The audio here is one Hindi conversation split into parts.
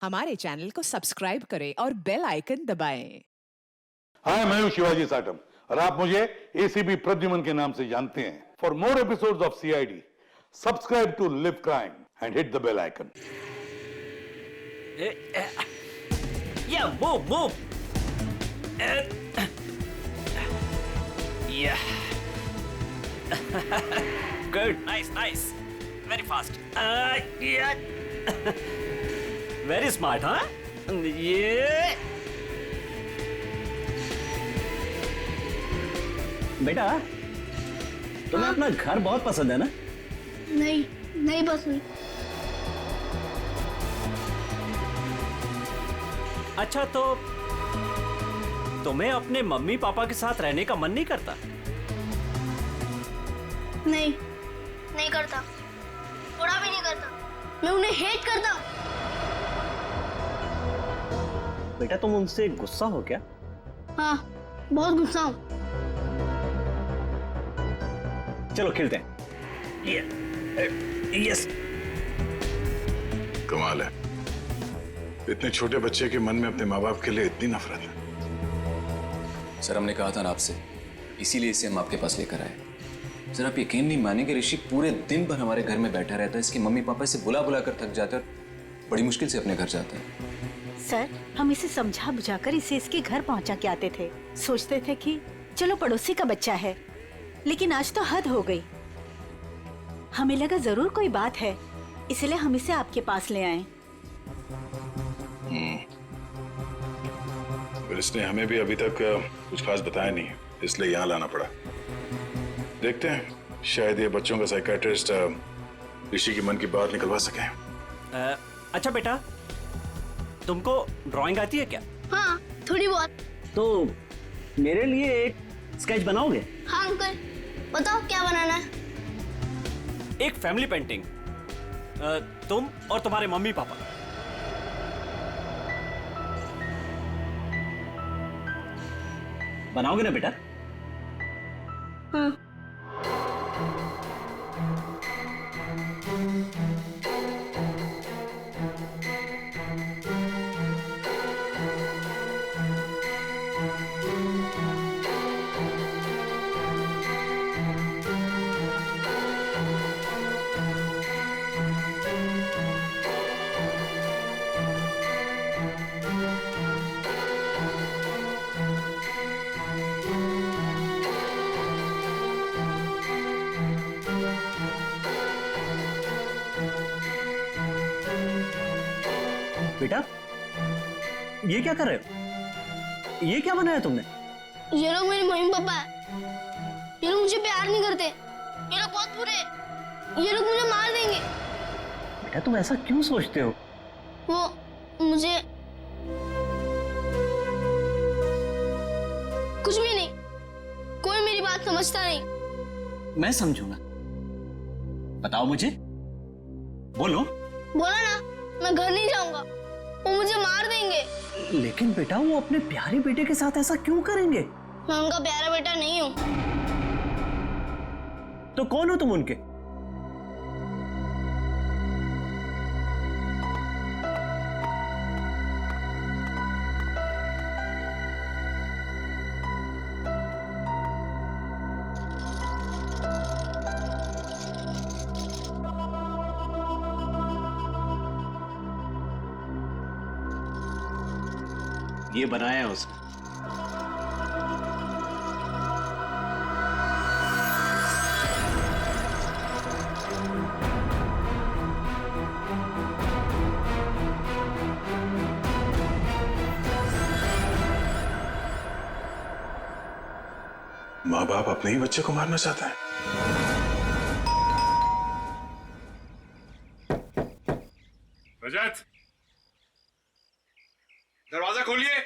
हमारे चैनल को सब्सक्राइब करें और बेल आइकन दबाएं। हाय, मैं हूं शिवाजी साटम और आप मुझे एसीपी प्रद्युमन के नाम से जानते हैं। For more episodes of CID, subscribe to live crime and hit the bell icon. Yeah, move. Yeah. Good, nice. Very fast. Yeah. Very smart, huh? Yeah. बेटा, तुम्हें अपना घर बहुत पसंद है ना? नहीं पसंद। अच्छा, तो तुम्हें अपने मम्मी पापा के साथ रहने का मन नहीं करता? नहीं करता, थोड़ा भी नहीं करता। मैं उन्हें हेट करता हूँ। बेटा, तुम उनसे गुस्सा हो क्या? हाँ, बहुत गुस्सा हूँ। चलो खेलते हैं। यस। कमाल है, इतने छोटे बच्चे के मन में अपने माँ बाप के लिए इतनी नफरत है। सर, हमने कहा था ना आपसे, इसीलिए इसे हम आपके पास लेकर आए। सर, आप यकीन नहीं मानेंगे, ऋषि पूरे दिन भर हमारे घर में बैठा रहता है। इसके मम्मी पापा इसे बुला बुला कर थक जाते हैं और बड़ी मुश्किल से अपने घर जाता है। सर, हम इसे समझा बुझाकर इसे इसके घर पहुंचा के आते थे। सोचते थे कि चलो पड़ोसी का बच्चा है, लेकिन आज तो हद हो गई। हमें लगा जरूर कोई बात है, इसलिए हम इसे आपके पास ले आए। पर इसने हमें भी अभी तक कुछ खास बताया नहीं, इसलिए यहाँ लाना पड़ा। देखते हैं, शायद ये बच्चों का साइकियाट्रिस्ट ऋषि की मन की बात निकलवा सके। अच्छा बेटा, तुमको ड्राइंग आती है क्या? हाँ, थोड़ी बहुत। तो मेरे लिए एक स्केच बनाओगे? हाँ अंकल, बताओ क्या बनाना है? एक फैमिली पेंटिंग, तुम और तुम्हारे मम्मी पापा। बनाओगे ना बेटा? हाँ। बेटा, ये क्या कर रहे हो? ये क्या बनाया तुमने? ये लोग मेरे मम्मी पापा है। ये लोग मुझे प्यार नहीं करते। ये लोग बहुत बुरे हैं। ये लोग मुझे मार देंगे। बेटा, तुम ऐसा क्यों सोचते हो? वो मुझे कुछ भी नहीं, कोई मेरी बात समझता नहीं। मैं समझूंगा। बताओ मुझे, बोलो। बोला ना, मैं घर नहीं जाऊंगा। वो मुझे मार देंगे। लेकिन बेटा, वो अपने प्यारे बेटे के साथ ऐसा क्यों करेंगे? मैं उनका प्यारा बेटा नहीं हूँ। तो कौन हो तुम उनके? ये बनाया है उसने। माँ बाप अपने ही बच्चे को मारना चाहते हैं। रजत, दरवाजा खोलिए।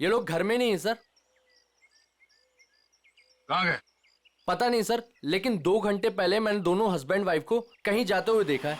ये लोग घर में नहीं है सर। कहाँ गए? पता नहीं सर, लेकिन 2 घंटे पहले मैंने दोनों हस्बैंड वाइफ को कहीं जाते हुए देखा है।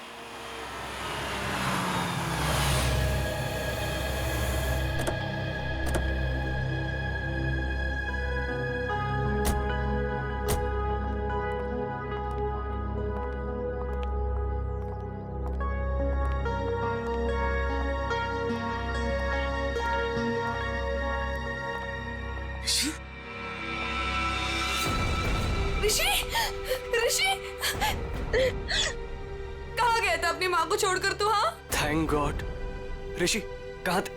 ऋषि कहाँ गया था अपनी माँ को छोड़कर तू? हाँ, थैंक गॉड। ऋषि कहाँ थे?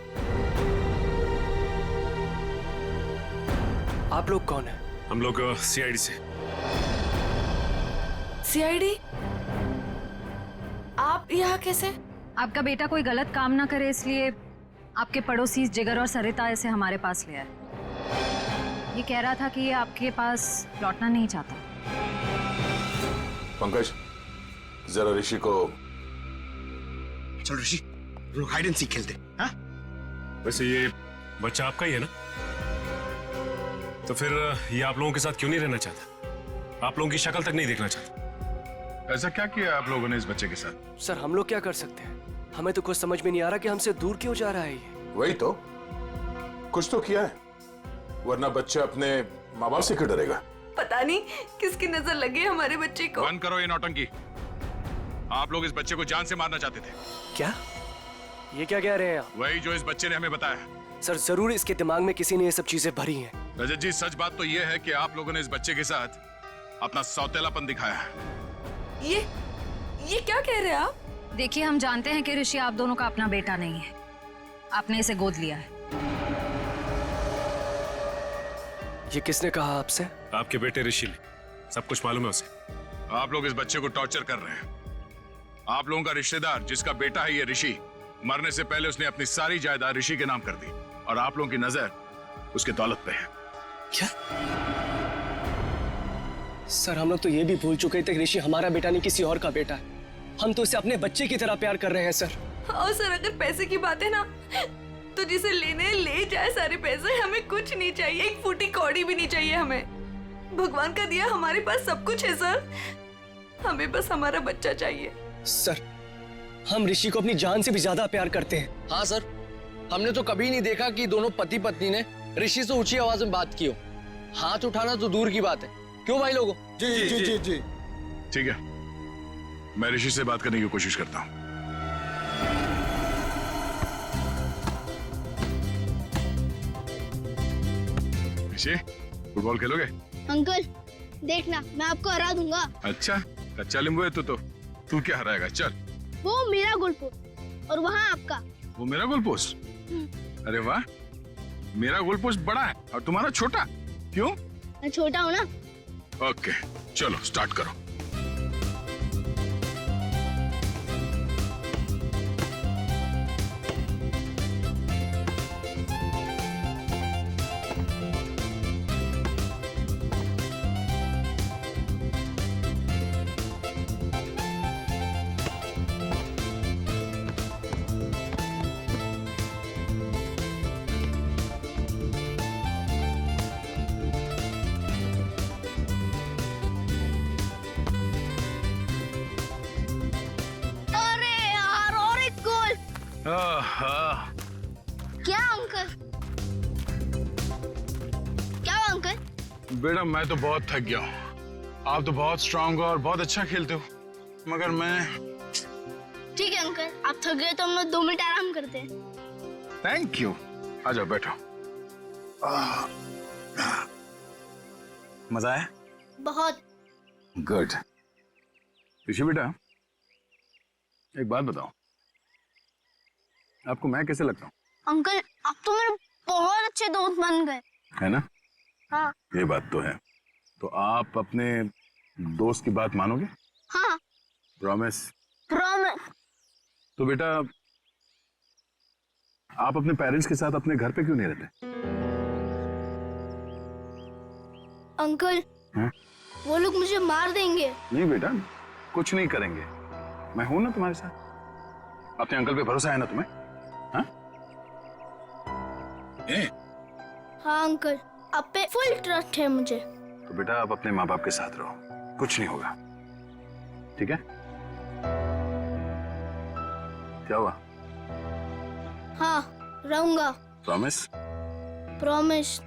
आप लोग कौन है? हम लोग सीआईडी से। सीआईडी? आप यहाँ कैसे? आपका बेटा कोई गलत काम ना करे इसलिए आपके पड़ोसी जिगर और सरिता इसे हमारे पास ले आए। ये कह रहा था कि ये आपके पास लौटना नहीं चाहता। पंकज, जरा ऋषि को। चलो ऋषि, लोग हाइड एंड सीक खेलते। हाँ? वैसे ये बच्चा आपका ही है ना? तो फिर ये आप लोगों के साथ क्यों नहीं रहना चाहता? आप लोगों की शक्ल तक नहीं देखना चाहता? ऐसा क्या किया आप लोगों ने इस बच्चे के साथ? सर हम लोग क्या कर सकते हैं? हमें तो कुछ समझ में नहीं आ रहा कि हमसे दूर क्यों जा रहा है ये। वही तो, कुछ तो किया है, वरना बच्चा अपने माँ बाप से क्यों डरेगा? पता नहीं किसकी नजर लगी है हमारे बच्चे को। बंद करो ये नौटंकी। आप लोग इस बच्चे को जान से मारना चाहते थे। क्या? ये क्या कह रहे हैं आप? वही जो इस बच्चे ने हमें बताया। सर जरूर इसके दिमाग में किसी ने ये सब चीजें भरी हैं। रजत जी, सच बात तो ये है कि आप लोगों ने इस बच्चे के साथ अपना सौतेलापन दिखाया है। ये क्या कह रहे हैं आप? देखिए, हम जानते हैं कि ऋषि आप दोनों का अपना बेटा नहीं है। आपने इसे गोद लिया है। ये किसने कहा आपसे? आपके बेटे ऋषि ने, सब कुछ मालूम है उसे। आप लोग इस बच्चे को टॉर्चर कर रहे हैं। आप लोगों का रिश्तेदार जिसका बेटा है ये ऋषि, मरने से पहले उसने अपनी सारी जायदाद ऋषि के नाम कर दी और आप लोगों की नजर उसके दौलत पे है। क्या? सर हम लोग तो ये भी भूल चुके थे कि ऋषि हमारा बेटा नहीं किसी और का बेटा है। हम तो इसे अपने बच्चे की तरह प्यार कर रहे हैं सर। और सर अगर पैसे की बात है ना, तो जिसे लेने ले जाए सारे पैसे, हमें कुछ नहीं चाहिए, एक फूटी कौड़ी भी नहीं चाहिए हमें। भगवान का दिया हमारे पास सब कुछ है सर, हमें बस हमारा बच्चा चाहिए। सर हम ऋषि को अपनी जान से भी ज्यादा प्यार करते हैं। हाँ सर, हमने तो कभी नहीं देखा कि दोनों पति पत्नी ने ऋषि से ऊंची आवाज में बात की हो। हाथ उठाना तो दूर की बात है। क्यों भाई लोगों? जी जी जी जी जी। ठीक है, मैं ऋषि से बात करने की कोशिश करता हूँ। ऋषि, फुटबॉल खेलोगे? अंकल देखना, मैं आपको हरा दूंगा। अच्छा, कच्चा नींबू है तू क्या हराएगा? चल। वो मेरा गोल पोस्ट और वहाँ आपका। वो मेरा गोल पोस्ट? अरे वाह, मेरा गोल पोस्ट बड़ा है और तुम्हारा छोटा। क्यों? मैं छोटा हूँ ना। ओके, चलो स्टार्ट करो। क्या अंकल? क्या अंकल? बेटा मैं तो बहुत थक गया हूँ। आप तो बहुत स्ट्रांग हो और बहुत अच्छा खेलते हो, मगर मैं। ठीक है अंकल, आप थक गए तो हम लोग 2 मिनट आराम करते हैं। Thank you. आ जाओ बैठो। मजा आया? बहुत। गुड। ऋषि बेटा, एक बात बताओ, आपको मैं कैसे लगता हूँ? अंकल आप तो मेरे बहुत अच्छे दोस्त बन गए। है ना? हाँ। ये बात तो है। तो आप अपने दोस्त की बात मानोगे? हाँ। प्रॉमिस? प्रॉमिस। तो बेटा, आप अपने पेरेंट्स के साथ अपने घर पे क्यों नहीं रहते? अंकल हाँ? वो लोग मुझे मार देंगे। नहीं बेटा, कुछ नहीं करेंगे, मैं हूं ना तुम्हारे साथ। अपने अंकल पे भरोसा है ना तुम्हें? हाँ? हाँ अंकल, आप पे फुल ट्रस्ट है मुझे। तो बेटा आप अपने माँ बाप के साथ रहो, कुछ नहीं होगा, ठीक है? क्या हुआ? हाँ रहूंगा। प्रॉमिस? प्रॉमिस।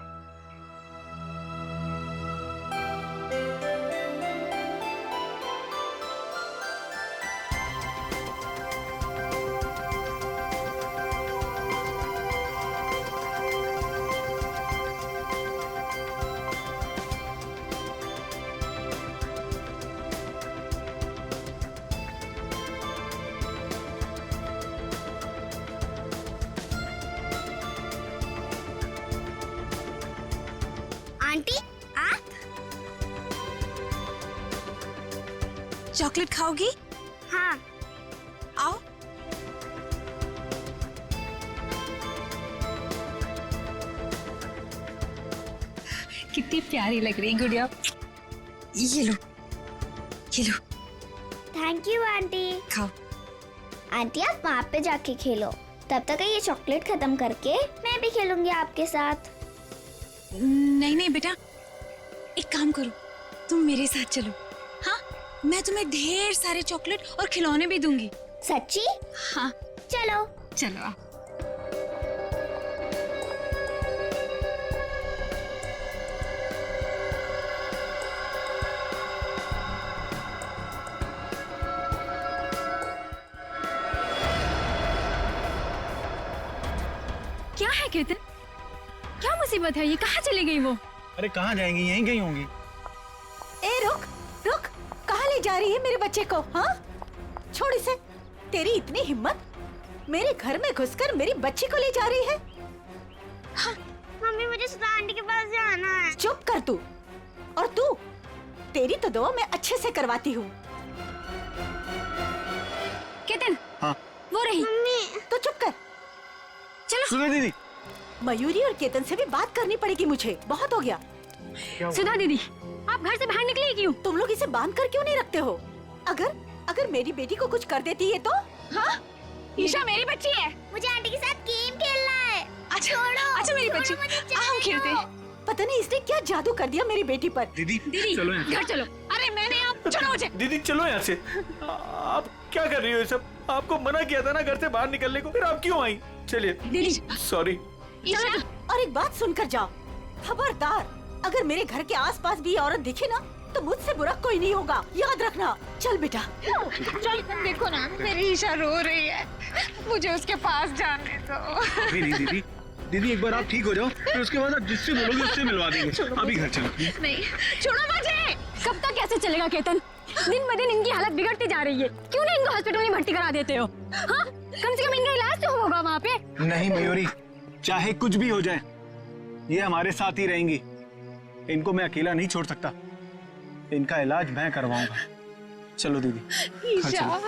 चॉकलेट खाओगी? हाँ। आओ। कितनी प्यारी लग रही गुड़िया। ये लो, ये लो। Thank you aunty. खाओ। आंटी आप वहाँ पे जाके खेलो, तब तक ये चॉकलेट खत्म करके मैं भी खेलूंगी आपके साथ। नहीं नहीं बेटा, एक काम करो, तुम मेरे साथ चलो। हाँ, मैं तुम्हें ढेर सारे चॉकलेट और खिलौने भी दूंगी। सच्ची? हाँ चलो। चलो आओ। क्या है केतन, क्या मुसीबत है? ये कहाँ चली गई वो? अरे कहाँ जाएंगी, यहीं गई होंगी। ए रुक रुक, कहाँ ले जा रही है मेरे बच्चे को? हाँ, छोड़ इसे। तेरी इतनी हिम्मत, मेरे घर में घुसकर मेरी बच्ची को ले जा रही है? हाँ। मम्मी मुझे सुधा आंटी के पास जाना है। चुप कर तू। और तू, तेरी तो दुआ मैं अच्छे से करवाती हूँ। केतन, हाँ वो रही। मम्मी तो चुप कर। चलो सुधा दीदी। मयूरी और केतन से भी बात करनी पड़ेगी मुझे, बहुत हो गया। सुधा दीदी, आप घर से बाहर निकली क्यों? तुम लोग इसे बांध कर क्यों नहीं रखते हो? अगर मेरी बेटी को कुछ कर देती है तो? हाँ, ईशा मेरी बच्ची है। मुझे आंटी के साथ गेम खेलना है। अच्छा, छोड़ो। अच्छा मेरी बच्ची, हम खेलते हैं। पता नहीं इसने क्या जादू कर दिया मेरी बेटी पर। दीदी चलो यहाँ घर चलो। अरे मैंने आप, चलो मुझे। दीदी चलो यहाँ से। आप क्या कर रही हो ये सब? आपको मना किया था ना घर से बाहर निकलने को, फिर आप क्यों आई? चलिए दीदी, सॉरी। ईशा, और एक बात सुनकर जाओ, खबरदार, अगर मेरे घर के आसपास भी ये औरत दिखे ना तो मुझसे बुरा कोई नहीं होगा, याद रखना। चल बेटा चल। देखो ना, मेरी ईशा रो रही है, मुझे उसके पास जाने दो। दीदी दीदी दीदी एक बार आप ठीक हो जाओ, फिर उसके बाद आप जिससे बोलोगे उससे मिलवा देंगे। अभी घर चलो। नहीं, छोड़ो मुझे। कब तक कैसे चलेगा केतन? दिन ब दिन इनकी हालत बिगड़ती जा रही है। क्यों नहीं इनको हॉस्पिटल में भर्ती करा देते हो? हाँ, कम से कम इनका इलाज तो होगा वहाँ पे। नहीं मयूरी, चाहे कुछ भी हो जाए, ये हमारे साथ ही रहेंगी। इनको मैं अकेला नहीं छोड़ सकता, इनका इलाज मैं करवाऊंगा। चलो दीदी। ईशा,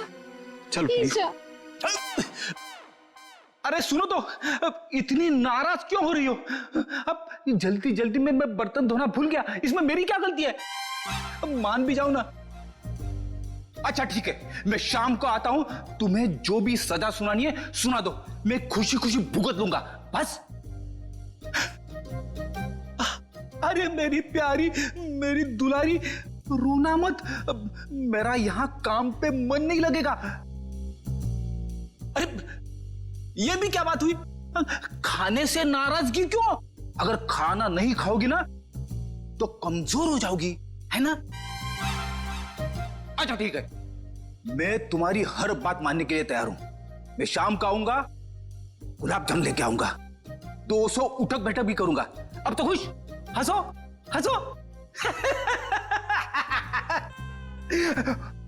चलो प्लीज। अरे सुनो तो, इतनी नाराज क्यों हो रही हो? अब जल्दी जल्दी में मैं बर्तन धोना भूल गया, इसमें मेरी क्या गलती है? अब मान भी जाओ ना। अच्छा ठीक है, मैं शाम को आता हूं, तुम्हें जो भी सजा सुनानी है सुना दो, मैं खुशी खुशी भुगत लूंगा, बस। अरे मेरी प्यारी, मेरी दुलारी, रोना मत, मेरा यहां काम पे मन नहीं लगेगा। अरे ये भी क्या बात हुई? खाने से नाराजगी क्यों? अगर खाना नहीं खाओगी ना तो कमजोर हो जाओगी, है ना? अच्छा ठीक है, मैं तुम्हारी हर बात मानने के लिए तैयार हूं। मैं शाम को आऊंगा, गुलाब जामुन लेके आऊंगा, 200 उठक बैठक भी करूंगा। अब तो खुश, हंसो हंसो।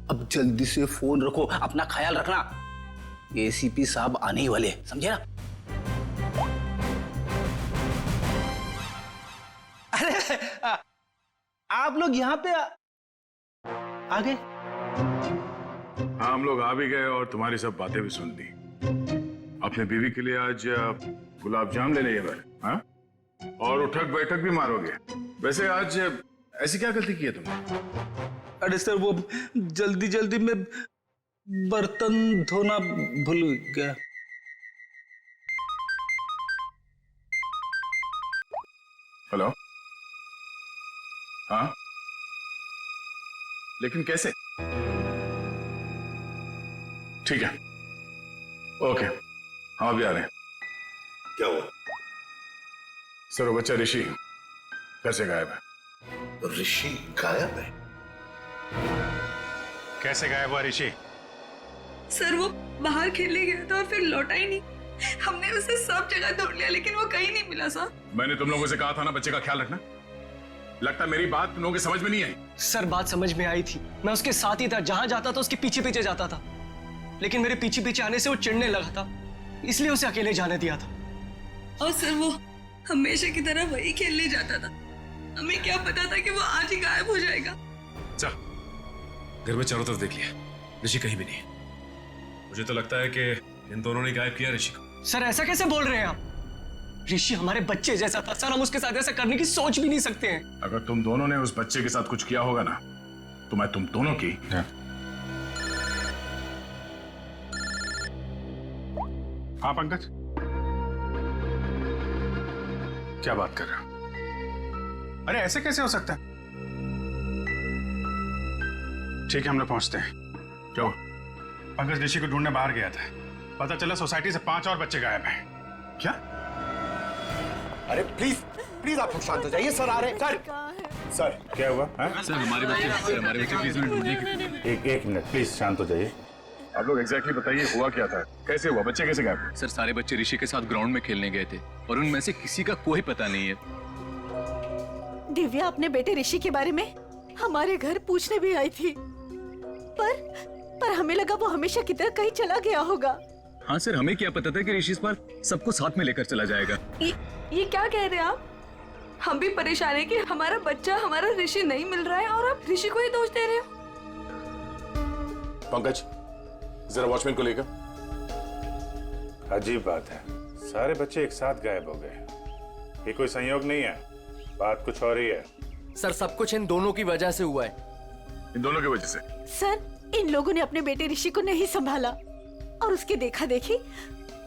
अब जल्दी से फोन रखो, अपना ख्याल रखना, एसीपी साहब आने ही वाले, समझे ना? अरे आप लोग यहाँ पे आ गए? हाँ, हम लोग आ भी गए और तुम्हारी सब बातें भी सुन ली। अपने बीवी के लिए आज गुलाब जाम लेने गए, हाँ? और उठक बैठक भी मारोगे। वैसे आज ऐसी क्या गलती की है तुमने? अरे सर, वो जल्दी जल्दी में बर्तन धोना भूल गया। हेलो? हाँ, लेकिन कैसे? ठीक है, ओके, हम अभी आ रहे हैं। क्या हुआ? सर, वो बच्चा ऋषि घर से गायब है। ऋषि गायब है? कैसे गायब हुआ ऋषि? सर वो बाहर खेलने गया था और फिर लौटा ही नहीं। हमने उसे सब जगह ढूंढ लिया लेकिन वो कहीं नहीं मिला सर। मैंने तुम लोगों से कहा था ना बच्चे का ख्याल रखना। लगता मेरी बात तुम लोगों के समझ में नहीं आई। सर बात समझ में आई थी, मैं उसके साथ ही था, जहां जाता था उसके पीछे पीछे जाता था, लेकिन मेरे पीछे पीछे आने से वो चिढ़ने लगा था, इसलिए उसे अकेले जाने दिया था। और सर वो हमेशा की तरह वही खेलने जाता था, हमें क्या पता था कि वो आज ही गायब हो जाएगा। चल, घर में चारों तरफ देख लिया, ऋषि कहीं भी नहीं है। मुझे तो लगता है कि इन दोनों ने गायब किया ऋषि को। सर ऐसा कैसे बोल रहे हैं आप? ऋषि हमारे बच्चे जैसा था सर, हम उसके साथ ऐसा करने की सोच भी नहीं सकते हैं। अगर तुम दोनों ने उस बच्चे के साथ कुछ किया होगा ना, तो मैं तुम दोनों की। हाँ पंकज, क्या बात कर रहे हो? अरे ऐसे कैसे हो सकता है? ठीक है, हम लोग पहुंचते हैं। क्यों? पंकज ऋषि को ढूंढने बाहर गया था, पता चला सोसाइटी से 5 और बच्चे गायब हैं। क्या? अरे प्लीज प्लीज आप लोग शांत हो जाइए, सर आ रहे हैं। सर क्या हुआ? सर हमारे बच्चे प्लीज ढूंढने की। एक मिनट प्लीज शांत हो जाइए। आप लोग एग्जैक्टली बताइए हुआ क्या था, कैसे हुआ, बच्चे कैसे गायब? सर सारे बच्चे ऋषि के साथ ग्राउंड में खेलने गए थे और उनमें से किसी का कोई पता नहीं है। दिव्या अपने बेटे ऋषि के बारे में हमारे घर पूछने भी आई थी, पर हमें लगा वो हमेशा किधर कहीं चला गया होगा। हाँ सर, हमें क्या पता था कि ऋषि इस बार सबको साथ में लेकर चला जाएगा। ये क्या कह रहे हैं आप? हम भी परेशान है कि हमारा बच्चा, हमारा ऋषि नहीं मिल रहा है और आप ऋषि को ही दोष दे रहे हो। पंकज जरा वॉचमैन को लेकर। अजीब बात है, सारे बच्चे एक साथ गायब हो गए। ये कोई संयोग नहीं है, बात कुछ और ही है। सर सब कुछ इन दोनों की वजह से हुआ है। इन दोनों की वजह से? सर इन लोगों ने अपने बेटे ऋषि को नहीं संभाला और उसके देखा देखी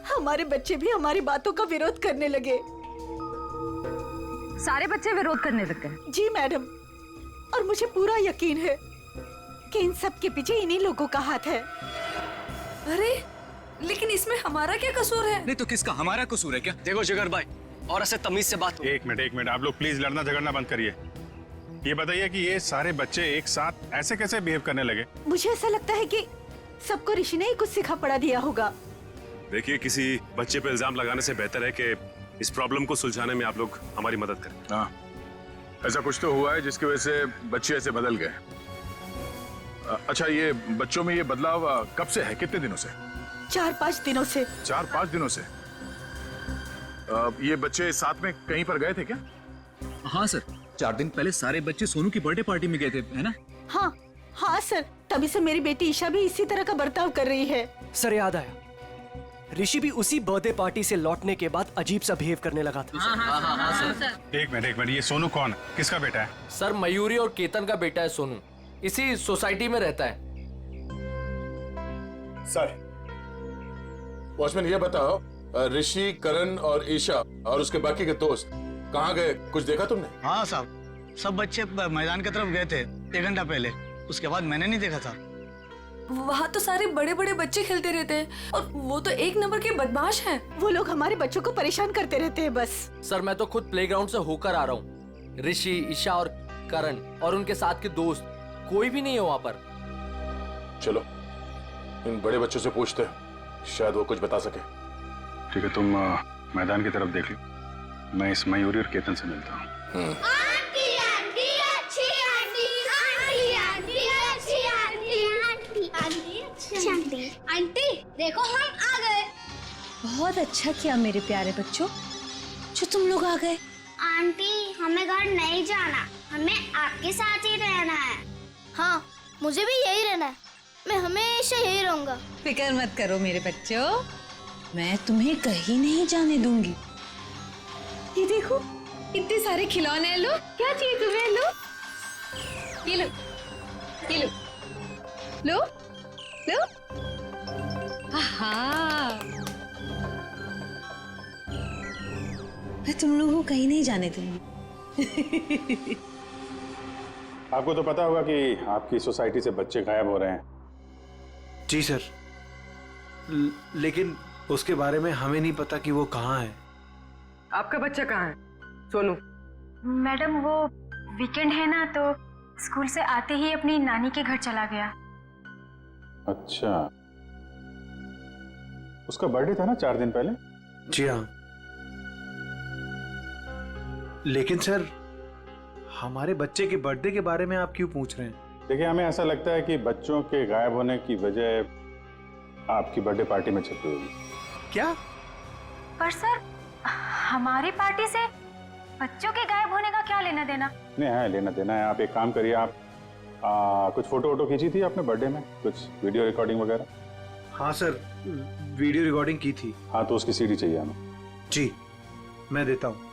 हमारे बच्चे भी हमारी बातों का विरोध करने लगे। सारे बच्चे विरोध करने लग गए? जी मैडम, और मुझे पूरा यकीन है कि इन सब के पीछे इन्हीं लोगों का हाथ है। अरे लेकिन इसमें हमारा क्या कसूर है? नहीं तो किसका हमारा कसूर है क्या? देखो जिगर भाई, और ऐसे तमीज से बात हो। एक मिनट आप लोग प्लीज लड़ना झगड़ना बंद करिए। ये बताइए कि ये सारे बच्चे एक साथ ऐसे कैसे बिहेव करने लगे? मुझे ऐसा लगता है कि सबको ऋषि ने ही कुछ सिखा पड़ा दिया होगा। देखिए, किसी बच्चे पे इल्जाम लगाने से बेहतर है कि इस प्रॉब्लम को सुलझाने में आप लोग हमारी मदद करें। हाँ, ऐसा कुछ तो हुआ है जिसकी वजह से बच्चे ऐसे बदल गए। अच्छा, ये बच्चों में ये बदलाव कब से है, कितने दिनों से? 4-5 दिनों से। 4-5 दिनों से? ये बच्चे साथ में कहीं पर गए थे क्या? हाँ सर, 4 दिन पहले सारे बच्चे सोनू की बर्थडे पार्टी में गए थे, है ना? हाँ सर, तभी से मेरी बेटी ईशा भी इसी तरह का बर्ताव कर रही है। सर याद आया, ऋषि भी उसी बर्थडे पार्टी से लौटने के बाद अजीब सा बिहेव करने लगा था। एक मिनट, ये सोनू कौन है, किसका बेटा है? सर मयूरी और केतन का बेटा है सोनू, इसी सोसाइटी में रहता है। सर वॉचमैन ये बताओ, ऋषि, करण और ईशा और उसके बाकी के दोस्त कहाँ गए, कुछ देखा तुमने? हाँ साहब, सब बच्चे मैदान की तरफ गए थे 1 घंटा पहले, उसके बाद मैंने नहीं देखा था। वहाँ तो सारे बड़े बड़े बच्चे खेलते रहते हैं और वो तो एक नंबर के बदमाश हैं। वो लोग हमारे बच्चों को परेशान करते रहते हैं बस। सर मैं तो खुद प्लेग्राउंड से होकर आ रहा हूँ। ऋषि, ईशा और करण और उनके साथ के दोस्त कोई भी नहीं है वहाँ पर। चलो इन बड़े बच्चों से पूछते हैं, शायद वो कुछ बता सके। ठीक है, तुम मैदान की तरफ देख लो, मैं इस मयूरी और केतन से मिलता हूँ। आंटी देखो हम आ गए। बहुत अच्छा किया मेरे प्यारे बच्चों जो तुम लोग आ गए। आंटी हमें घर नहीं जाना, हमें आपके साथ ही रहना है। हाँ मुझे भी यही रहना है, मैं हमेशा यही रहूंगा। फिक्र मत करो मेरे बच्चों, मैं तुम्हें कहीं नहीं जाने दूंगी। ये देखो इतने सारे खिलौने हैं, लो क्या चाहिए तुम्हें, लो ये लो, ये लो, लो लो। हाँ मैं तुम लोगों को कहीं नहीं जाने दूंगी। आपको तो पता होगा कि आपकी सोसाइटी से बच्चे गायब हो रहे हैं। जी सर, लेकिन उसके बारे में हमें नहीं पता कि वो कहाँ है। आपका बच्चा कहाँ है सोनू? मैडम वो वीकेंड है ना, तो स्कूल से आते ही अपनी नानी के घर चला गया। अच्छा, उसका बर्थडे था ना 4 दिन पहले? जी हाँ, लेकिन सर हमारे बच्चे के बर्थडे के बारे में आप क्यों पूछ रहे हैं? देखिए, हमें ऐसा लगता है कि बच्चों के गायब होने की वजह आपकी बर्थडे पार्टी में छिपी हुई। क्या? पर सर हमारी पार्टी से बच्चों के गायब होने का क्या लेना देना? नहीं है, लेना देना है। आप एक काम करिए, आप कुछ फोटो वोटो खींची थी आपने बर्थडे में, कुछ वीडियो रिकॉर्डिंग वगैरह? हाँ सर, वीडियो रिकॉर्डिंग की थी। हाँ तो उसकी सीडी चाहिए हमें। जी मैं देता हूँ।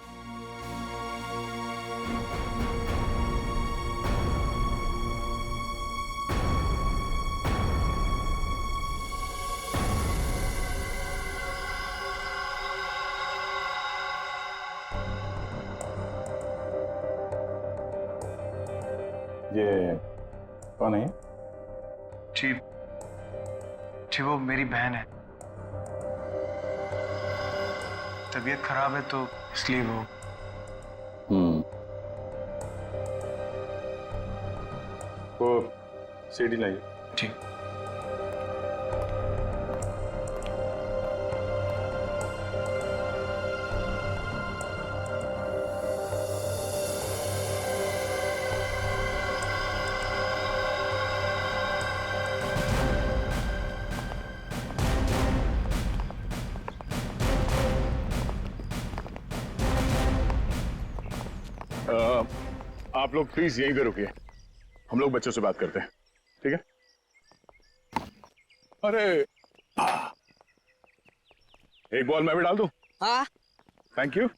ये कौन है ये? जी वो मेरी बहन है। तबीयत खराब है तो इसलिए वो। वो सीडी लाइए। ठीक। आप लोग प्लीज यहीं पे रुकिए, हम लोग बच्चों से बात करते हैं, ठीक है? अरे एक बॉल मैं भी डाल दूं? हाँ। Thank you.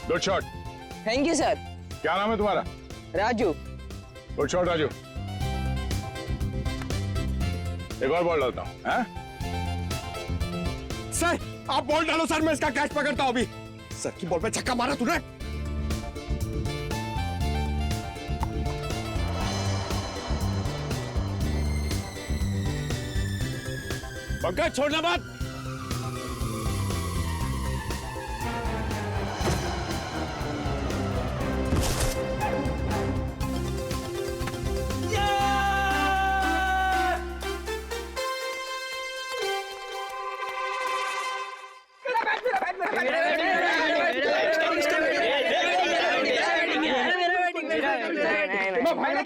Good shot. Thank you sir. क्या नाम है तुम्हारा? राजू। Good shot Raju. एक और बॉल डालता हूं। हैं? सर आप बॉल डालो सर, मैं इसका कैच पकड़ता हूं अभी। सर की बॉल पे छक्का मारा तूने। पंकज छोड़ना मत।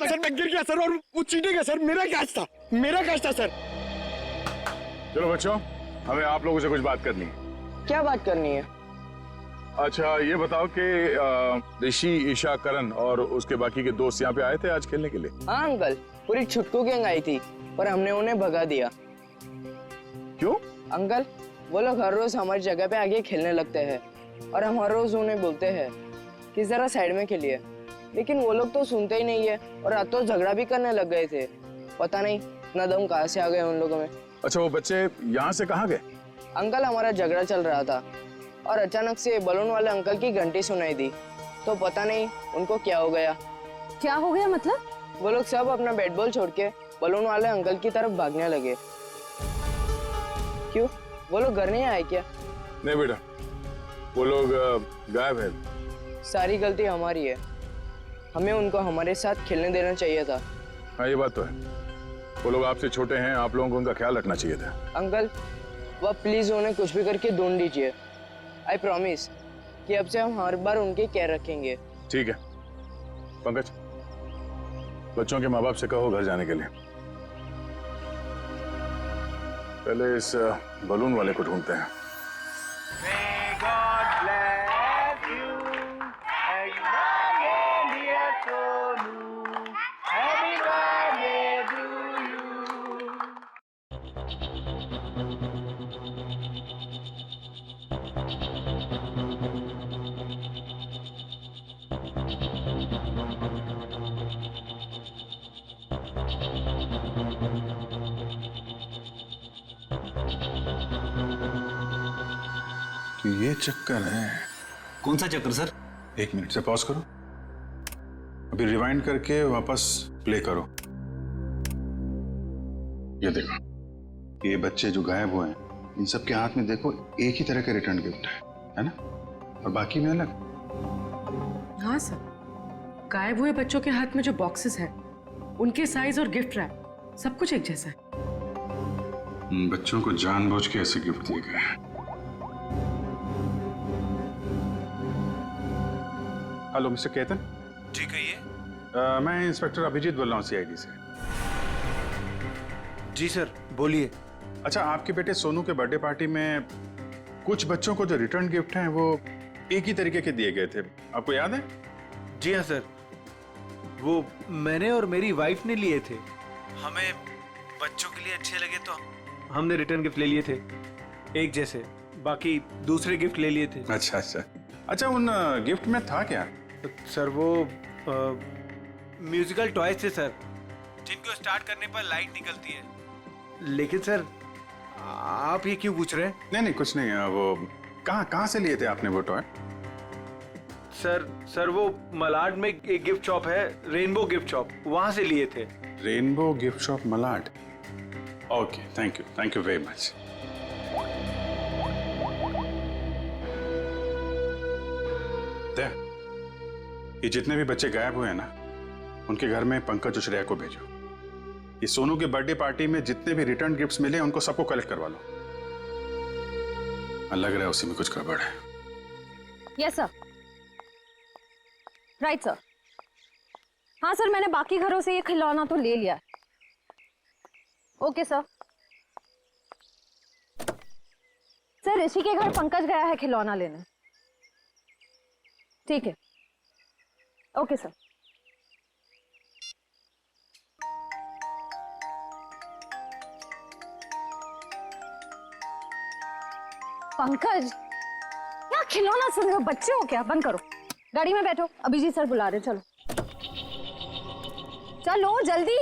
सर मैं गिर गया सर, और वो चीटिंग है सर, मेरा कैच था, मेरा कैच था सर। चलो बच्चों, हमें आप लोगों से कुछ बात करनी है। क्या बात करनी है? अच्छा ये बताओ कि ऋषि, ईशा, करण और उसके बाकी के दोस्त यहाँ पे आए थे आज खेलने के लिए? हाँ अंकल, पूरी छुटकू गैंग आई थी पर हमने उन्हें भगा दिया। क्यों? अंकल वो लोग हर रोज हमारी जगह पे आके खेलने लगते हैं और हम हर रोज उन्हें बोलते हैं कि जरा साइड में खेलिए, लेकिन वो लोग तो सुनते ही नहीं है और आज तो झगड़ा भी करने लग गए थे। पता नहीं इतना दम कहाँ से आ गए उन लोगों में। अच्छा वो बच्चे यहाँ से कहाँ गए? अंकल हमारा झगड़ा चल रहा था और अचानक से बलून वाले अंकल की घंटी सुनाई दी, तो पता नहीं उनको क्या हो गया। क्या हो गया मतलब? वो लोग सब अपना बैट बॉल छोड़ के बलून वाले अंकल की तरफ भागने लगे। क्यों, वो लोग घर नहीं आए क्या? नहीं बेटा, वो लोग गायब है। सारी गलती हमारी है, हमें उनको हमारे साथ खेलने देना चाहिए था। हाँ ये बात तो है, वो लोग आपसे छोटे हैं, आप लोगों को उनका ख्याल रखना चाहिए था। अंकल वह प्लीज उन्हें कुछ भी करके ढूंढ दीजिए। आई प्रॉमिस कि अब से हम हर बार उनकी केयर रखेंगे। ठीक है पंकज, बच्चों के माँ बाप से कहो घर जाने के लिए। पहले इस बलून वाले को ढूंढते हैं। तो ये चक्कर है। कौन सा चक्कर सर? एक मिनट से पॉज करो, अभी रिवाइंड करके वापस प्ले करो। ये देखो, ये बच्चे जो गायब हुए हैं, इन सब के हाथ में देखो एक ही तरह के रिटर्न गिफ्ट है ना? और बाकी में अलग। हाँ सर, गायब हुए बच्चों के हाथ में जो बॉक्सेस हैं, उनके साइज और गिफ्ट रैप सब कुछ एक जैसा है। बच्चों को जानबूझ के ऐसे गिफ्ट दिए गए हैं। Hello mister Ketan. जी कहिए। मैं इंस्पेक्टर अभिजीत बोल रहा हूँ CID से। जी सर बोलिए। अच्छा, आपके बेटे सोनू के बर्थडे पार्टी में कुछ बच्चों को जो रिटर्न गिफ्ट हैं वो एक ही तरीके के दिए गए थे, आपको याद है? जी हाँ सर, वो मैंने और मेरी वाइफ ने लिए थे। हमें बच्चों के लिए अच्छे लगे तो हमने रिटर्न गिफ्ट ले लिए थे, एक जैसे। बाकी दूसरे गिफ्ट ले लिए थे। अच्छा अच्छा अच्छा, उन गिफ्ट में था क्या? सर वो म्यूजिकल टॉयज थे सर, जिनको स्टार्ट करने पर लाइट निकलती है। लेकिन सर आप ये क्यों पूछ रहे हैं? नहीं कुछ नहीं, वो कहाँ से लिए थे आपने वो टॉय? सर वो मलाड में एक गिफ्ट शॉप है, रेनबो गिफ्ट शॉप, वहां से लिए थे। Rainbow gift shop Malad. Okay, thank you very much. ये जितने भी बच्चे गायब हुए हैं ना, उनके घर में पंकज और श्रेया को भेजो। ये सोनू के बर्थडे पार्टी में जितने भी रिटर्न गिफ्ट्स मिले उनको सबको कलेक्ट करवा लो। लग रहा है उसी में कुछ गड़बड़ है। Yes sir, right sir. हाँ सर, मैंने बाकी घरों से ये खिलौना तो ले लिया। Okay sir. सर ऋषि के घर पंकज गया है खिलौना लेने। ठीक है, ओके सर। पंकज, क्या खिलौना सुन रहे हो? बच्चे हो क्या? बंद करो, गाड़ी में बैठो, अभिजीत सर बुला रहे। चलो चलो जल्दी।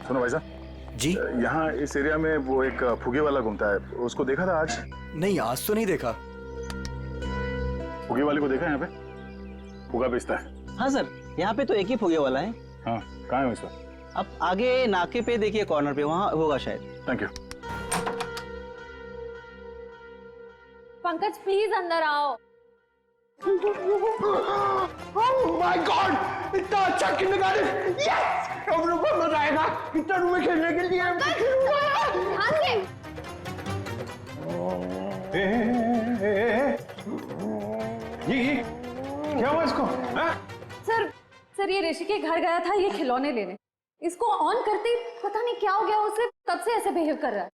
सुनो भाई साहब जी, यहाँ इस एरिया में वो एक फुगे वाला घूमता है, उसको देखा था आज? नहीं आज तो नहीं देखा। फुगे वाले को देखा यहाँ पे? फुगा बेचता है? हाँ सर, यहाँ पे तो एक ही फुगे वाला है। हाँ, कहाँ है वैसा? अब आगे नाके पे देखिए, कॉर्नर पे, वहाँ होगा शायद। Thank you. पंकज प्लीज अंदर आओ। ओह माय गॉड, इतना अच्छा किंडरगार्टन! यस, हम लोग को मजा आएगा इतना रूम में खेलने के लिए। ये क्या हुआ इसको? सर ये ऋषि के घर गया था ये खिलौने लेने, इसको ऑन करते ही पता नहीं क्या हो गया उसे, तब से ऐसे बिहेव कर रहा है।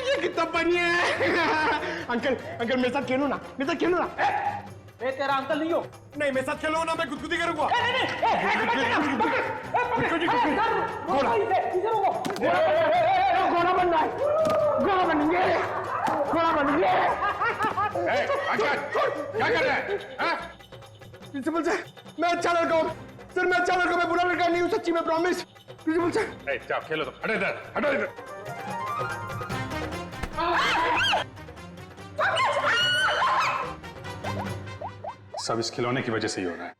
ये कितना बढ़िया है। अंकल मेरे साथ खेलो ना, मेरे साथ खेलो ना। मैं तेरा अंकल नहीं हो। नहीं, मेरे साथ खेलो ना, मैं गुदगुदी करूंगा। घोड़ा बनना है, घोड़ा बनेंगे, घोड़ा बनेंगे। क्या कर रहा है? प्रिंसिपल सर, मैं अच्छा लड़का हूँ सर, मैं अच्छा लड़का, मैं बुरा लड़का नहीं हूँ, सच्ची में प्रॉमिस। प्रिंसिपल सर जाओ खेलो, तो हटो इधर, हटो इधर। सब इस खिलौने की वजह से ही हो रहा है।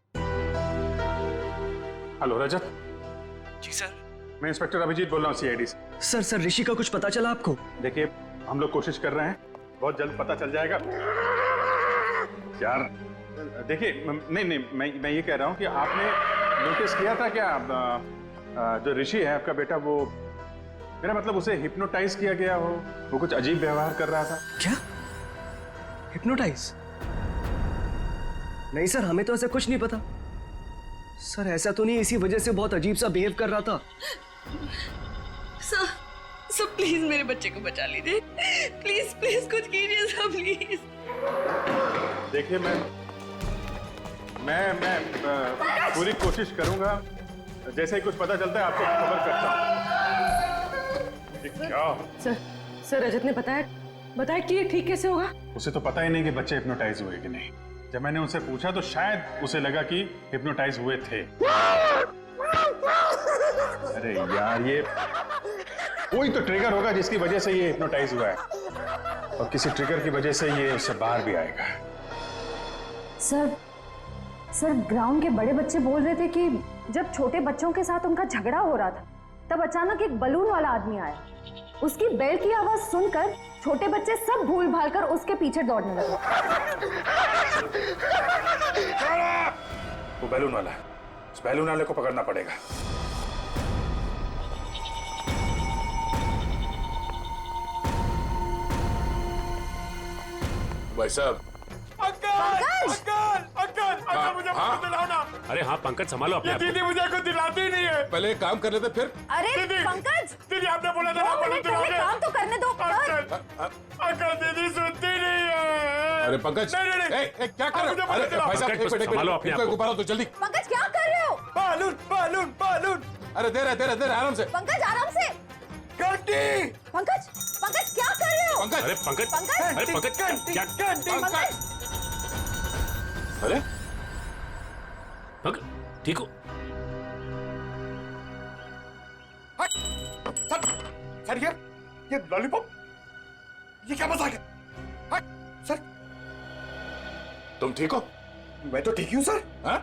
हेलो रजत। जी सर। मैं इंस्पेक्टर अभिजीत बोल रहा हूँ सीआईडी से। सर ऋषि का कुछ पता चला आपको? देखिए, हम लोग कोशिश कर रहे हैं, बहुत जल्द पता चल जाएगा यार। देखिए, नहीं मैं ये कह रहा हूँ कि आपने नोटिस किया था क्या जो ऋषि है आपका बेटा, वो, मेरा मतलब उसे हिप्नोटाइज किया गया हो, वो कुछ अजीब व्यवहार कर रहा था। क्या? हिप्नोटाइज? नहीं सर, हमें तो ऐसा कुछ नहीं पता। सर ऐसा तो नहीं, इसी वजह से बहुत अजीब सा बिहेव कर रहा था। सर प्लीज मेरे बच्चे को बचा लीजिए, प्लीज प्लीज कुछ कीजिए सर, प्लीज। देखिए, मैं पूरी कोशिश करूंगा, जैसे ही कुछ पता चलता है आपको खबर करता हूँ। क्या? सर रजत ने बताया कि ये ठीक कैसे होगा? उसे तो पता ही नहीं कि बच्चे हिप्नोटाइज हुए कि नहीं। जब मैंने उनसे पूछा तो शायद उसे लगा कि हिप्नोटाइज हुए थे। अरे यार, ये कोई तो ट्रिगर होगा जिसकी वजह से ये हिप्नोटाइज हुआ है, और किसी ट्रिगर की वजह से ये उससे बाहर भी आएगा। सर ग्राउंड के बड़े बच्चे बोल रहे थे कि जब छोटे बच्चों के साथ उनका झगड़ा हो रहा था, तब अचानक एक बलून वाला आदमी आया। उसकी बेल की आवाज सुनकर छोटे बच्चे सब भूल भाल कर उसके पीछे दौड़ने लगे। वो बैलून वाला, उस बैलून वाले को पकड़ना पड़ेगा। भाई साहब। अंकल मुझे हाँ? दिलाओ ना। अरे हाँ पंकज संभालो अपने ये आप को। दीदी मुझे कुछ दिलाती ही नहीं है। पहले एक काम कर लेते फिर। अरे दीदी पंकज, दीदी आपने बोला था ना दो मिनट पहले काम तो करने दो। अंकल दीदी सुनती नहीं है। अरे पंकज, क्या कर रहे हो? अरे भाई साहब एक मिनट, संभालो अपने आप को। ऊपर आओ तो जल्दी। पंकज क्या कर रहे हो? Balloon balloon balloon. अरे दे रहे आराम से। पंकज आराम से। घंटी। पंकज पंकज क्या कर रहे हो? पंकज, अरे पंकज, अरे पंकज क्या? पंकज अरे पंकज ठीक हो? सर ये लॉलीपॉप, ये क्या मजाक है? सर तुम ठीक हो? मैं तो ठीक ही हूँ सर। हाँ?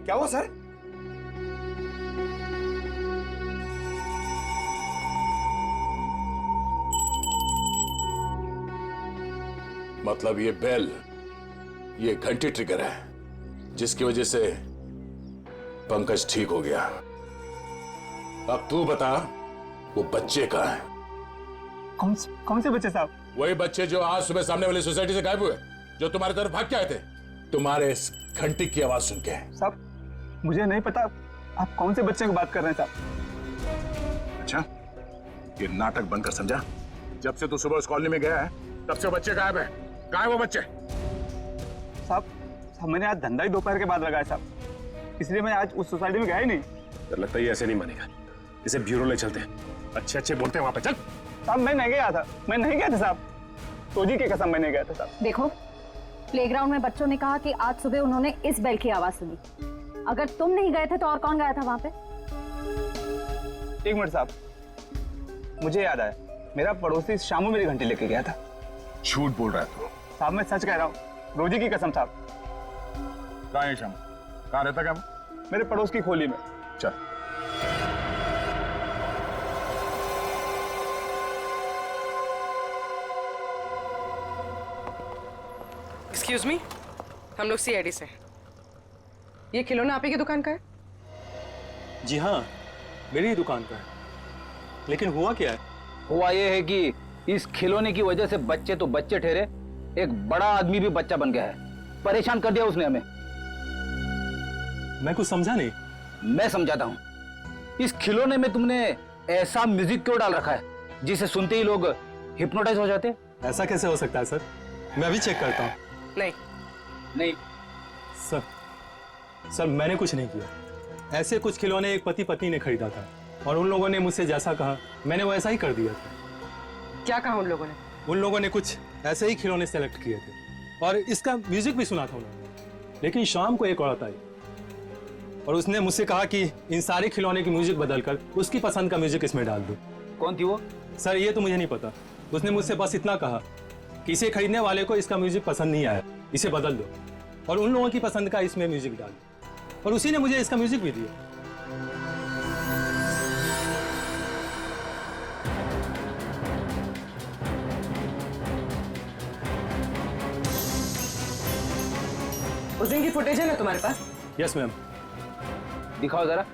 क्या हुआ सर? मतलब ये बेल, ये घंटी ट्रिगर है जिसकी वजह से पंकज ठीक हो गया। अब तू बता, वो बच्चे कहाँ हैं? कौन से बच्चे साहब? वही बच्चे जो आज सुबह सामने वाली सोसाइटी से गायब हुए, जो तुम्हारी तरफ भाग के आए थे तुम्हारे इस घंटी की आवाज सुन के। साहब मुझे नहीं पता आप कौन से बच्चे की बात कर रहे हैं साहब। अच्छा, ये नाटक बंद कर, समझा? जब से तू सुबह उस कॉलोनी में गया है तब से बच्चे गायब है। कहाँ है वो बच्चे? साहब मैंने आज धंधा ही दोपहर के बाद लगाया साहब, इसलिए मैं आज उस सोसाइटी में गया ही नहीं। तो लगता है ये ऐसे नहीं मानेगा, इसे ब्यूरो ले चलते हैं। अच्छे बोलते हैं वहां पे, चल। साहब मैं नहीं गया था साहब, तोजी की कसम मैं नहीं गया था साहब। देखो, प्लेग्राउंड में बच्चों ने कहा कि आज सुबह उन्होंने इस बेल की आवाज सुनी। अगर तुम नहीं गए थे तो और कौन गया था वहां पे? एक मिनट साहब, मुझे याद आया, मेरा पड़ोसी शामू मेरी घंटी लेके गया था। झूठ बोल रहा है तू? साहब मैं सच कह रहा हूँ, रोजी की कसम साहब। कहाँ है शामू? कहाँ रहता क्या? मेरे पड़ोस की खोली में। चल। एक्सक्यूज मी, हम लोग सीआईडी से। ये खिलौना आप ही की दुकान का है? जी हाँ, मेरी ही दुकान का है। लेकिन हुआ क्या है? हुआ ये है कि इस खिलौने की वजह से बच्चे तो बच्चे ठहरे, एक बड़ा आदमी भी बच्चा बन गया है। परेशान कर दिया उसने हमें। मैं कुछ समझा नहीं। मैं समझाता हूँ। इस खिलौने में तुमने ऐसा म्यूजिक क्यों डाल रखा है जिसे सुनते ही लोग हिप्नोटाइज हो जाते? ऐसा कैसे हो सकता है सर? मैं अभी चेक करता हूँ। नहीं सर मैंने कुछ नहीं किया। ऐसे कुछ खिलौने एक पति पत्नी ने खरीदा था और उन लोगों ने मुझसे जैसा कहा मैंने वैसा ही कर दिया था। क्या कहा उन लोगों ने? उन लोगों ने कुछ ऐसे ही खिलौने सेलेक्ट किए थे और इसका म्यूजिक भी सुना था उन्होंने। लेकिन शाम को एक औरत आई और उसने मुझसे कहा कि इन सारे खिलौने की म्यूजिक बदलकर उसकी पसंद का म्यूजिक इसमें डाल दो। कौन थी वो? सर ये तो मुझे नहीं पता। उसने मुझसे बस इतना कहा कि इसे खरीदने वाले को इसका म्यूजिक पसंद नहीं आया, इसे बदल दो और उन लोगों की पसंद का इसमें म्यूजिक डाल दो। और उसी ने मुझे इसका म्यूजिक भी दिया। उस दिन की फुटेज है ना तुम्हारे पास? Yes ma'am. दिखाओ जरा।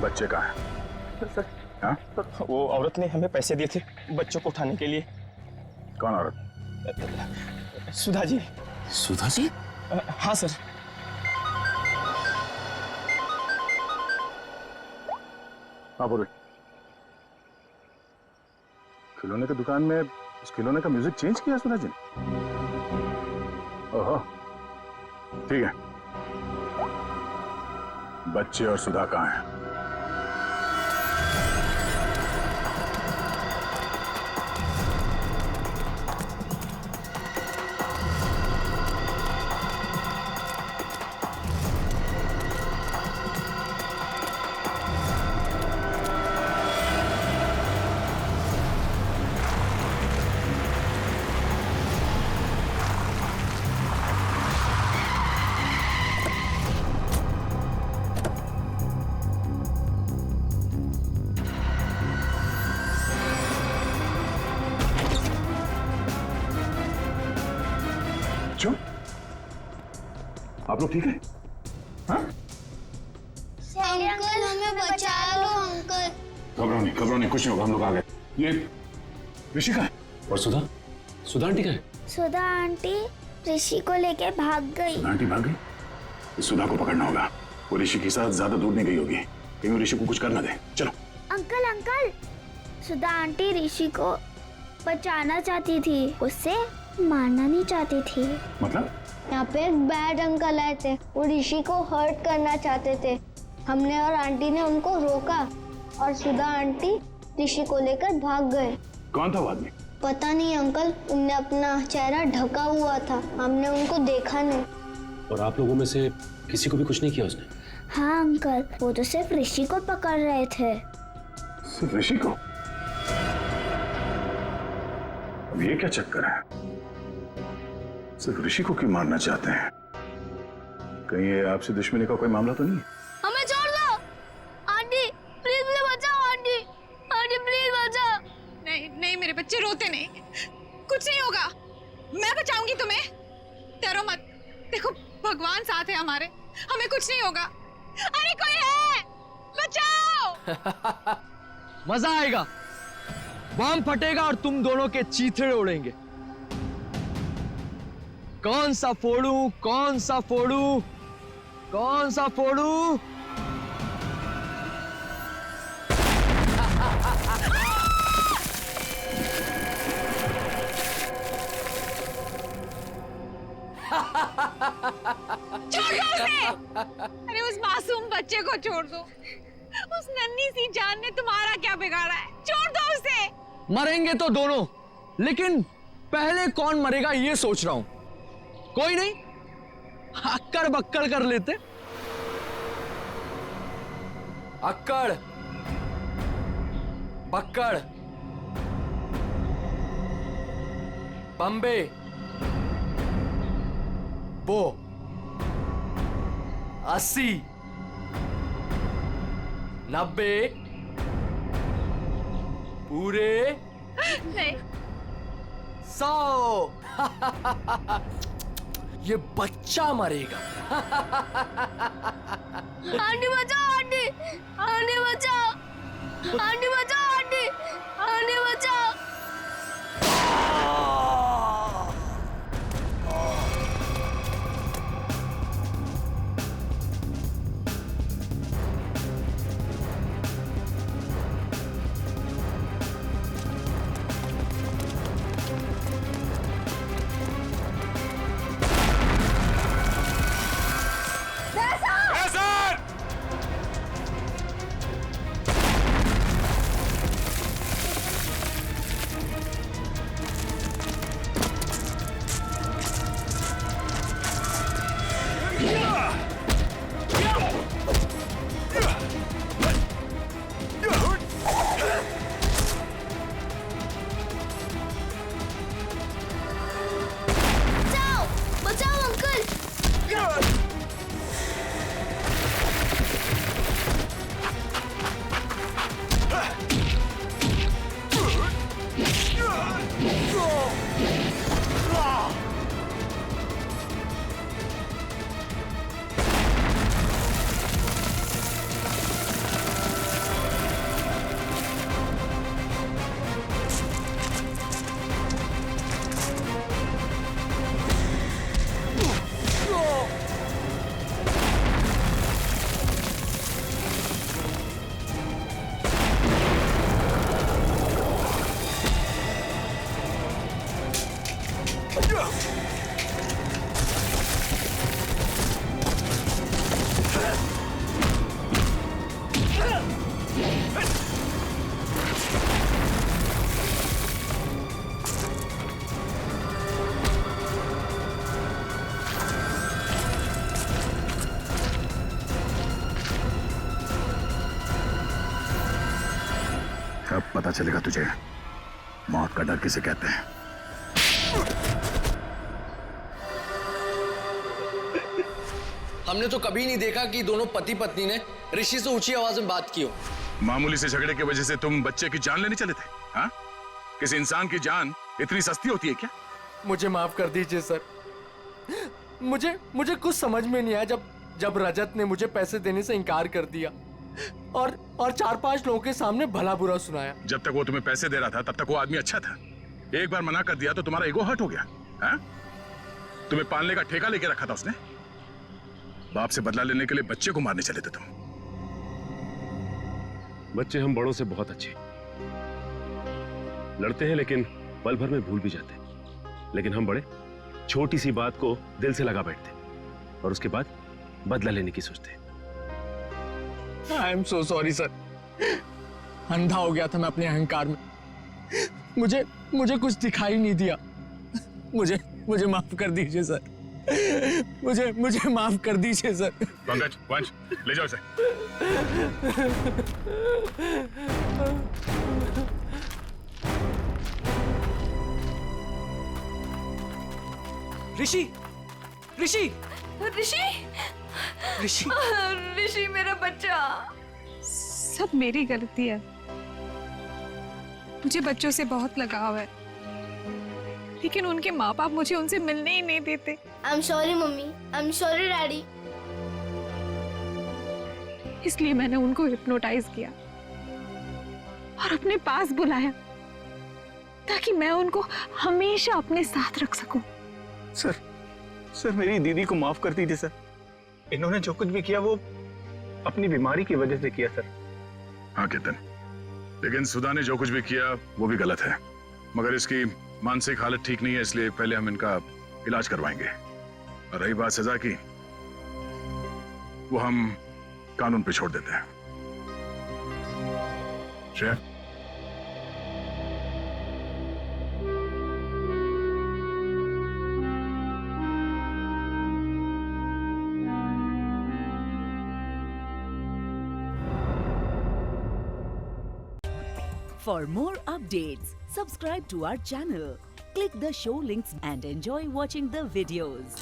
बच्चे कहाँ हैं? सर, हाँ? वो औरत ने हमें पैसे दिए थे बच्चों को उठाने के लिए। कौन औरत? सुधा जी। सुधा जी? हाँ सर। हाँ बोलो। खिलौने की दुकान में उस खिलौने का म्यूजिक चेंज किया सुधा जी ने? ओहो, ठीक है। बच्चे और सुधा कहाँ हैं? आप लोग ठीक है? हाँ? अंकल हमें बचा लो अंकल। घबराओ नहीं, कुछ नहीं होगा, हम लोग आ गए। ये ऋषि का है और सुधा आंटी का है। सुधा आंटी ऋषि को लेके भाग गई। सुधा आंटी भाग गई? इस सुधा को पकड़ना होगा। वो ऋषि के साथ ज्यादा दूर नहीं गई होगी, कहीं ऋषि को कुछ करना दे। चलो। अंकल सुधा आंटी ऋषि को बचाना चाहती थी, उससे मारना नहीं चाहती थी। मतलब? यहाँ पे एक बैड अंकल आए थे, वो ऋषि को हर्ट करना चाहते थे। हमने और आंटी ने उनको रोका और सुधा आंटी ऋषि को लेकर भाग गए। कौन था वो आदमी? पता नहीं अंकल, उनने अपना चेहरा ढका हुआ था, हमने उनको देखा नहीं। और आप लोगों में से किसी को भी कुछ नहीं किया उसने? हाँ अंकल, वो तो सिर्फ ऋषि को पकड़ रहे थे। सिर्फ ऋषि को? अब ये क्या चक्कर है? सिर्फ ऋषि को क्यों मारना चाहते हैं? कहीं ये आपसे दुश्मनी का कोई मामला तो नहीं है? हमें छोड़ दो आंटी, प्लीज मुझे बचाओ आंटी, आंटी प्लीज बचाओ। नहीं मेरे बच्चे रोते नहीं, कुछ नहीं होगा, मैं बचाऊंगी तुम्हें, डरो मत। देखो भगवान साथ है हमारे, हमें कुछ नहीं होगा। अरे कोई है, बचाओ। मजा आएगा, बम फटेगा और तुम दोनों के चीथड़े उड़ेंगे। कौन सा फोड़ूं, कौन सा फोड़ूं, कौन सा फोड़ूं? छोड़ दो उसे। अरे उस मासूम बच्चे को छोड़ दो, उस नन्ही सी जान ने तुम्हारा क्या बिगाड़ा है, छोड़ दो उसे। मरेंगे तो दोनों, लेकिन पहले कौन मरेगा ये सोच रहा हूं। कोई नहीं, अक्कड़ बक्कड़ कर लेते। अक्कड़ बक्कड़ बम्बे बो 80 90 पूरे नहीं 100। ये बच्चा मरेगा। आंटी बचाओ आंटी, आंटी बचाओ, आंटी बचाओ आंटी, आंटी बचाओ। अब पता चलेगा तुझे मौत का डर किसे कहते हैं। हमने तो कभी नहीं देखा कि दोनों पति पत्नी ने ऋषि से ऊंची आवाज में बात की हो। मामूली से झगड़े की वजह से तुम बच्चे की जान लेने चले थे? हाँ? किसी इंसान की जान इतनी सस्ती होती है क्या? मुझे माफ कर दीजिए सर, मुझे मुझे कुछ समझ में नहीं आया जब रजत ने मुझे पैसे देने से इनकार कर दिया और 4-5 लोगों के सामने भला बुरा सुनाया। जब तक वो तुम्हें पैसे दे रहा था तब तक वो आदमी अच्छा था। एक बार मना कर दिया तो तुम्हारा ईगो हर्ट हो गया। हा? तुम्हें पालने का ठेका लेके रखा था उसने। बाप से बदला लेने के लिए बच्चे को मारने चले थे तुम। बच्चे हम बड़ों से बहुत अच्छे लड़ते हैं, लेकिन पल भर में भूल भी जाते हैं। लेकिन हम बड़े छोटी सी बात को दिल से लगा बैठते और उसके बाद बदला लेने की सोचते। I am so sorry sir, अंधा हो गया था मैं अपने अहंकार में। मुझे कुछ दिखाई नहीं दिया। मुझे माफ कर दीजिए सर। मुझे माफ कर दीजिए सर। पंकज, वंश, ले जाओ इसे। ऋषि ऋषि ऋषि ऋषि ऋषि मेरा बच्चा। सब मेरी गलती है। मुझे बच्चों से बहुत लगाव है, लेकिन उनके माँ बाप मुझे उनसे मिलने ही नहीं देते। I am sorry mummy, I am sorry daddy. इसलिए मैंने उनको हिप्नोटाइज किया और अपने पास बुलाया ताकि मैं उनको हमेशा अपने साथ रख सकूं। सर मेरी दीदी को माफ कर दीजिए सर। इन्होंने जो कुछ भी किया वो अपनी बीमारी की वजह से किया सर। हाँ केतन, लेकिन सुधा ने जो कुछ भी किया वो भी गलत है। मगर इसकी मानसिक हालत ठीक नहीं है, इसलिए पहले हम इनका इलाज करवाएंगे। और रही बात सजा की, वो हम कानून पे छोड़ देते हैं। Shreya, For more updates, subscribe to our channel, click the show links and enjoy watching the videos.